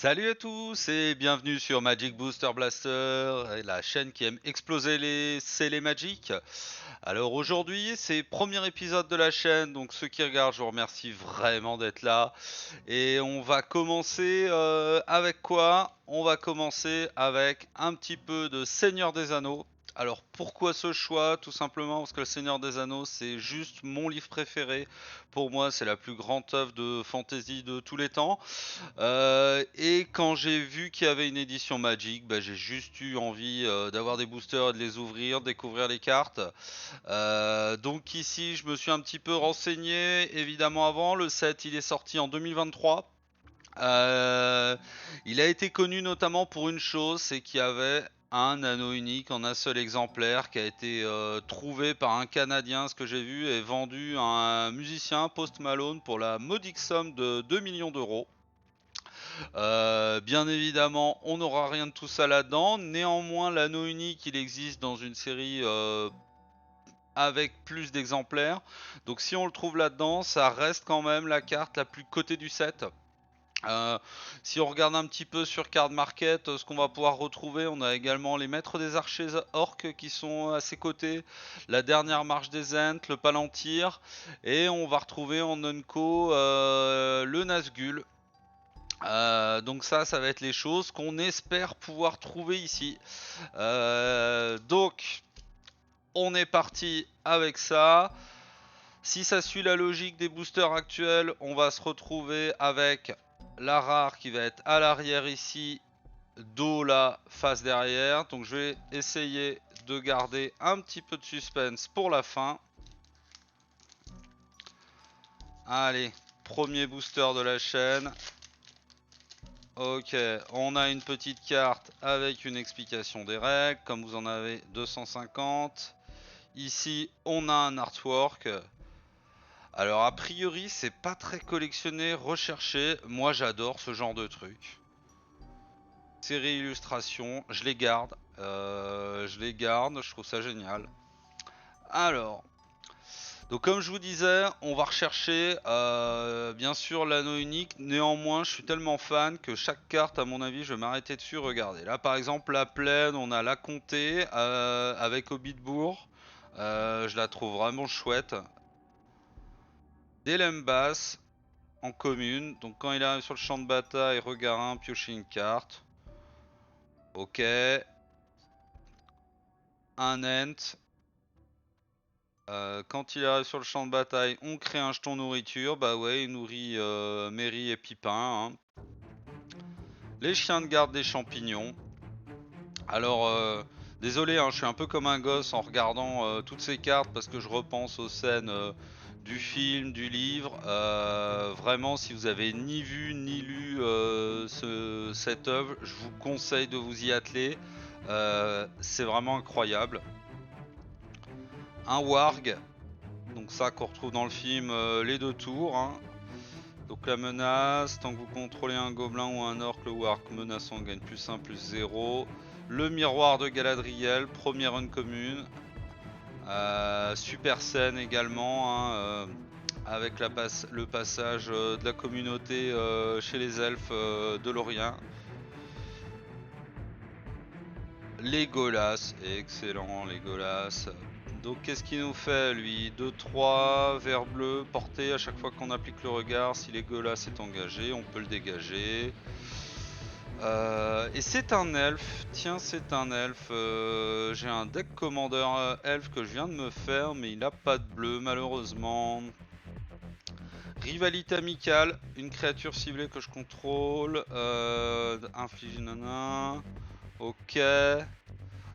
Salut à tous et bienvenue sur Magic Booster Blaster, la chaîne qui aime exploser les scellés Magic. Alors aujourd'hui c'est premier épisode de la chaîne, donc ceux qui regardent je vous remercie vraiment d'être là. Et on va commencer avec quoi? On va commencer avec un petit peu de Seigneur des Anneaux. Alors pourquoi ce choix? Tout simplement parce que le Seigneur des Anneaux c'est juste mon livre préféré. Pour moi c'est la plus grande œuvre de fantasy de tous les temps. Et quand j'ai vu qu'il y avait une édition Magic, bah, j'ai juste eu envie d'avoir des boosters et de les ouvrir, découvrir les cartes. Donc ici, je me suis un petit peu renseigné, évidemment avant. Le set, il est sorti en 2023. Euh, il a été connu notamment pour une chose, c'est qu'il y avait un anneau unique en un seul exemplaire qui a été trouvé par un Canadien, ce que j'ai vu, et vendu à un musicien, Post Malone, pour la modique somme de 2 millions d'euros. Bien évidemment, on n'aura rien de tout ça là-dedans. Néanmoins, l'anneau unique, il existe dans une série avec plus d'exemplaires. Donc si on le trouve là-dedans, ça reste quand même la carte la plus cotée du set. Euh, Si on regarde un petit peu sur Card Market, ce qu'on va pouvoir retrouver, on a également les maîtres des archers orques qui sont à ses côtés, la dernière marche des Ents, le Palantir, et on va retrouver en Unco le Nazgûl. Donc ça va être les choses qu'on espère pouvoir trouver ici. Donc, on est parti avec ça. Si ça suit la logique des boosters actuels, on va se retrouver avec la rare qui va être à l'arrière ici, dos là, face derrière. Donc je vais essayer de garder un petit peu de suspense pour la fin. Allez, premier booster de la chaîne. Ok, on a une petite carte avec une explication des règles, comme vous en avez 250. Ici, on a un artwork. Alors, a priori, c'est pas très collectionné, recherché. Moi, j'adore ce genre de truc. Série illustration, je les garde. Je trouve ça génial. Alors, donc comme je vous disais, on va rechercher bien sûr l'anneau unique. Néanmoins, je suis tellement fan que chaque carte, à mon avis, je vais m'arrêter dessus. Regardez, là par exemple, la plaine, on a la comté avec Hobbitbourg. Je la trouve vraiment chouette. Des Lembas en commune. Donc quand il arrive sur le champ de bataille, Regarin, piocher une carte. Ok. Un Ent. Quand il arrive sur le champ de bataille, on crée un jeton nourriture. Bah ouais, il nourrit Merry et Pipin, hein. Les chiens de garde des champignons. Alors, désolé, hein, je suis un peu comme un gosse en regardant toutes ces cartes parce que je repense aux scènes du film, du livre. Vraiment, si vous avez ni vu ni lu cette œuvre, je vous conseille de vous y atteler. C'est vraiment incroyable. Un warg, donc ça qu'on retrouve dans le film Les Deux Tours, hein. Donc la menace, tant que vous contrôlez un gobelin ou un orc, le warg menaçant gagne +1, +0. Le miroir de Galadriel, première run commune. Super scène également, hein, avec le passage de la communauté chez les elfes de Lorien. Legolas, excellent Legolas. Donc qu'est-ce qu'il nous fait lui? 2-3, vert bleu, porté à chaque fois qu'on applique le regard. Si Legolas est engagé, on peut le dégager. Et c'est un elfe, tiens c'est un elfe. J'ai un deck commander elfe que je viens de me faire, mais il a pas de bleu malheureusement. Rivalité amicale, une créature ciblée que je contrôle. Inflige nana. Ok.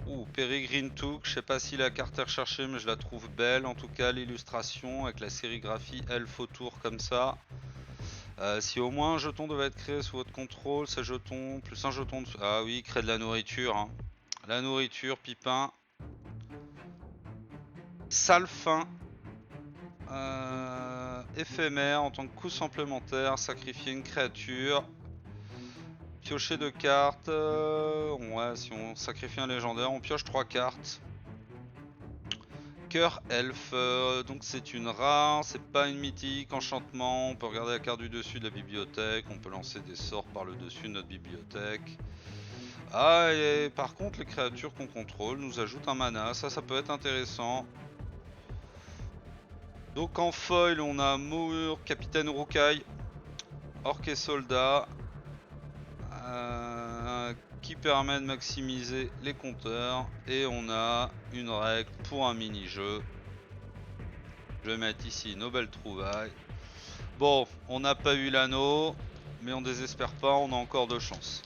Ouh, Peregrine Took, je sais pas si la carte est recherchée, mais je la trouve belle. En tout cas, l'illustration avec la sérigraphie elfe autour comme ça. Si au moins un jeton devait être créé sous votre contrôle, ces jetons, plus un jeton de... Ah oui, crée de la nourriture, hein. La nourriture, Pipin. Salfin. Éphémère, en tant que coup supplémentaire, sacrifier une créature. Piocher 2 cartes. Ouais, si on sacrifie un légendaire, on pioche 3 cartes. Cœur elfe, donc c'est une rare, c'est pas une mythique, enchantement, on peut regarder la carte du dessus de la bibliothèque, on peut lancer des sorts par le dessus de notre bibliothèque. Ah, et par contre les créatures qu'on contrôle nous ajoutent un mana, ça peut être intéressant. Donc en foil on a Mour, Capitaine Urukai, Orc et Soldat, qui permet de maximiser les compteurs, et on a une règle pour un mini-jeu. Je vais mettre ici Nobel Trouvaille. Bon, on n'a pas eu l'anneau, mais on désespère pas, on a encore de chance.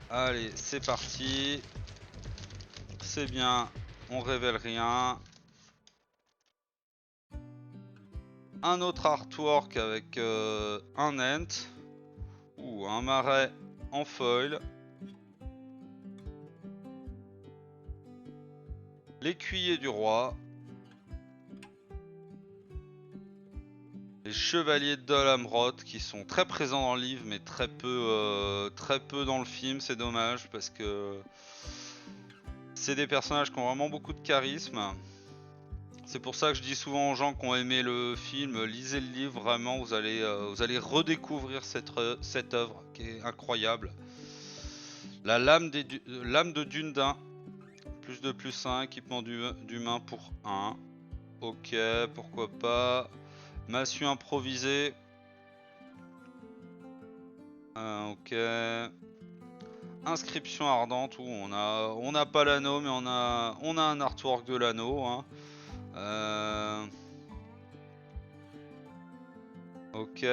Allez, c'est parti. C'est bien, on révèle rien. Un autre artwork avec un ent ou un marais en foil. L'écuyer du roi. Les chevaliers de Dolamrot qui sont très présents dans le livre mais très peu dans le film, c'est dommage parce que c'est des personnages qui ont vraiment beaucoup de charisme. C'est pour ça que je dis souvent aux gens qui ont aimé le film, lisez le livre, vraiment vous allez redécouvrir cette œuvre qui est incroyable. La lame de Dundin, plus 2 plus 1, équipement d'humain pour 1. Ok, pourquoi pas. Massue improvisée. Ok. Inscription ardente, où on a pas l'anneau mais on a un artwork de l'anneau. Hein. Ok.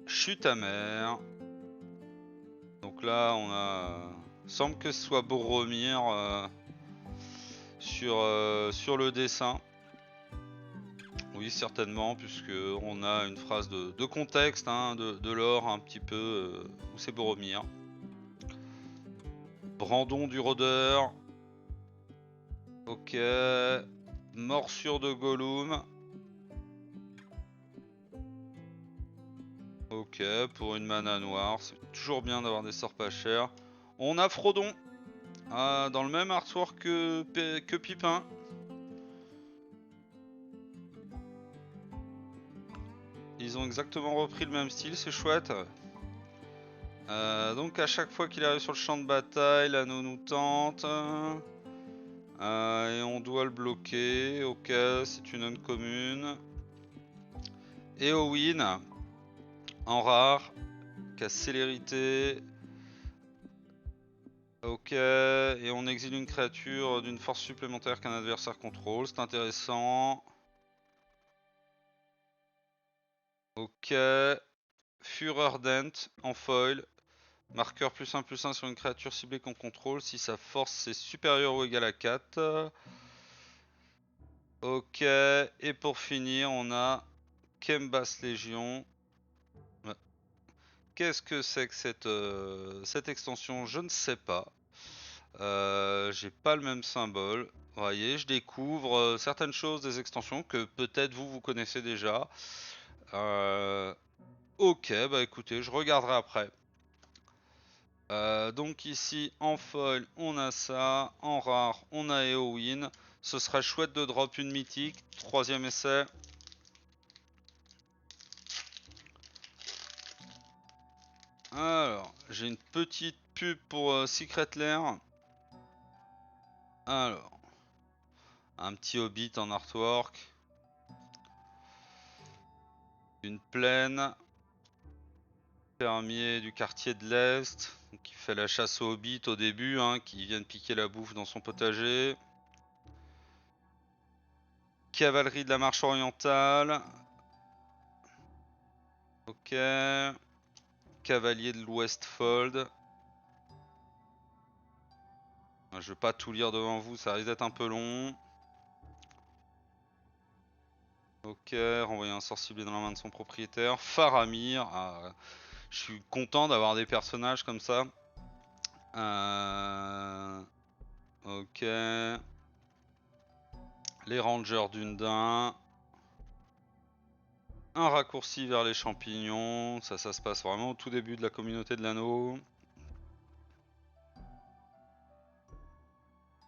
Chute amère. Donc là on a... semble que ce soit Boromir sur le dessin. Oui, certainement, puisque on a une phrase de contexte, hein, de lore un petit peu, où c'est Boromir. Brandon du rôdeur. Ok. Morsure de Gollum. Ok, pour une mana noire, c'est toujours bien d'avoir des sorts pas chers. On a Frodon, dans le même artwork que Pipin. Ils ont exactement repris le même style, c'est chouette. Donc à chaque fois qu'il arrive sur le champ de bataille, l'anneau nous tente. Et on doit le bloquer. Ok, c'est une uncommune. Eowyn, en rare, qui a célérité. Ok, et on exile une créature d'une force supplémentaire qu'un adversaire contrôle, c'est intéressant. Ok, Fureur Dent en foil, marqueur +1/+1 sur une créature ciblée qu'on contrôle si sa force est supérieure ou égale à 4. Ok, et pour finir on a Kembas Légion. Qu'est-ce que c'est que cette extension? Je ne sais pas. J'ai pas le même symbole. Vous voyez, je découvre certaines choses des extensions que peut-être vous connaissez déjà. Ok, bah écoutez, je regarderai après. Donc ici en foil on a ça, en rare on a Eowyn. Ce serait chouette de drop une mythique. Troisième essai. Alors, j'ai une petite pub pour Secret Lair. Alors, un petit hobbit en artwork. Une plaine. Fermier du quartier de l'Est, qui fait la chasse aux hobbits au début, hein, qui viennent piquer la bouffe dans son potager. Cavalerie de la marche orientale. Ok. Cavalier de l'Ouest-Fold. Je vais pas tout lire devant vous, ça risque d'être un peu long. Ok, renvoyer un sort ciblé dans la main de son propriétaire. Faramir. Ah, je suis content d'avoir des personnages comme ça. Ok. Les Rangers d'Undin. Un raccourci vers les champignons. Ça se passe vraiment au tout début de la communauté de l'anneau.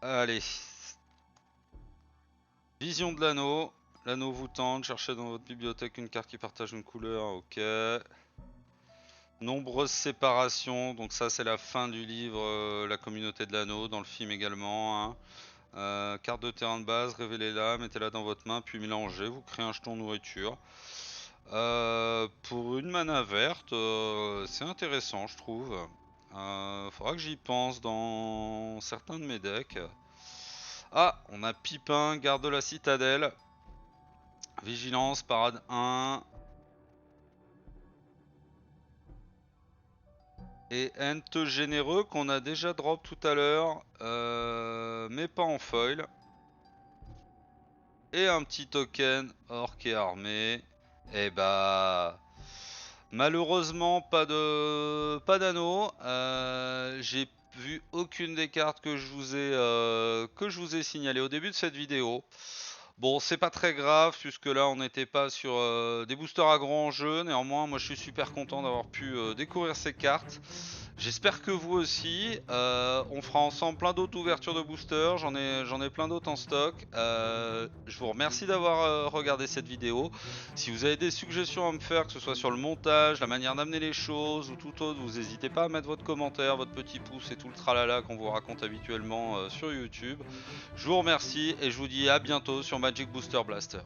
Allez. Vision de l'anneau. L'anneau vous tente. Cherchez dans votre bibliothèque une carte qui partage une couleur. Ok. Nombreuses séparations. Donc ça c'est la fin du livre La communauté de l'anneau. Dans le film également. Hein. Carte de terrain de base. Révélez-la. Mettez-la dans votre main. Puis mélangez. Vous créez un jeton nourriture. Pour une mana verte. C'est intéressant je trouve. Faudra que j'y pense dans certains de mes decks. Ah, on a Pipin, garde de la citadelle. Vigilance, parade 1. Et Ent généreux qu'on a déjà drop tout à l'heure. Mais pas en foil. Et un petit token orc et armé. Et bah... Malheureusement pas d'anneau. J'ai vu aucune des cartes que je vous ai signalé au début de cette vidéo. Bon, c'est pas très grave puisque là on n'était pas sur des boosters aggro en jeu. Néanmoins, moi je suis super content d'avoir pu découvrir ces cartes. J'espère que vous aussi. On fera ensemble plein d'autres ouvertures de boosters. J'en ai plein d'autres en stock. Je vous remercie d'avoir regardé cette vidéo. Si vous avez des suggestions à me faire, que ce soit sur le montage, la manière d'amener les choses ou tout autre, vous n'hésitez pas à mettre votre commentaire, votre petit pouce et tout le tralala qu'on vous raconte habituellement sur YouTube. Je vous remercie et je vous dis à bientôt sur Magic Booster Blaster.